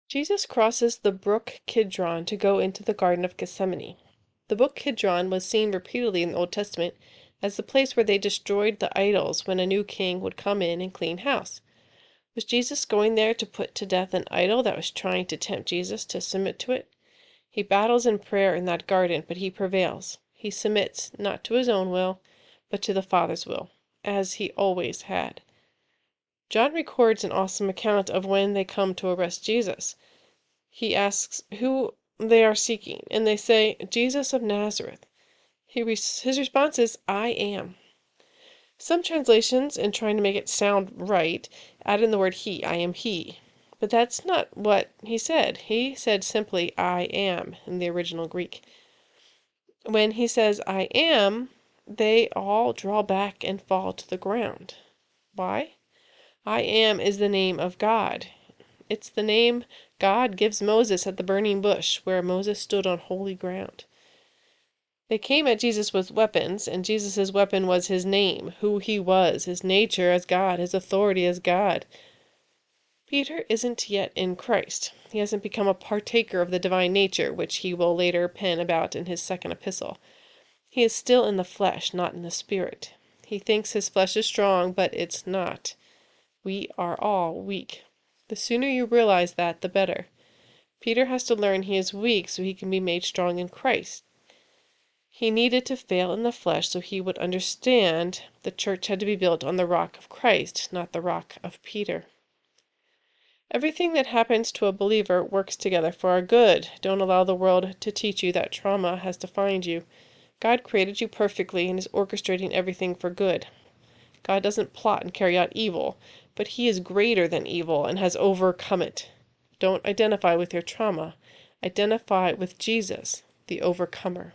Jesus crosses the brook Kidron to go into the Garden of Gethsemane. The brook Kidron was seen repeatedly in the Old Testament as the place where they destroyed the idols when a new king would come in and clean house. Was Jesus going there to put to death an idol that was trying to tempt Jesus to submit to it? He battles in prayer in that garden, but he prevails. He submits, not to his own will, but to the Father's will, as he always had. John records an awesome account of when they come to arrest Jesus. He asks who they are seeking, and they say, "Jesus of Nazareth." His response is, "I am." Some translations, in trying to make it sound right, add in the word he. "I am he." But that's not what he said. He said simply, "I am," in the original Greek. When he says, "I am," they all draw back and fall to the ground. Why? I am is the name of God. It's the name God gives Moses at the burning bush, where Moses stood on holy ground. They came at Jesus with weapons, and Jesus' weapon was his name, who he was, his nature as God, his authority as God. Peter isn't yet in Christ. He hasn't become a partaker of the divine nature, which he will later pen about in his second epistle. He is still in the flesh, not in the spirit. He thinks his flesh is strong, but it's not. We are all weak. The sooner you realize that, the better. Peter has to learn he is weak so he can be made strong in Christ. He needed to fail in the flesh so he would understand the church had to be built on the rock of Christ, not the rock of Peter. Everything that happens to a believer works together for our good. Don't allow the world to teach you that trauma has defined you. God created you perfectly and is orchestrating everything for good. God doesn't plot and carry out evil, but he is greater than evil and has overcome it. Don't identify with your trauma. Identify with Jesus, the overcomer.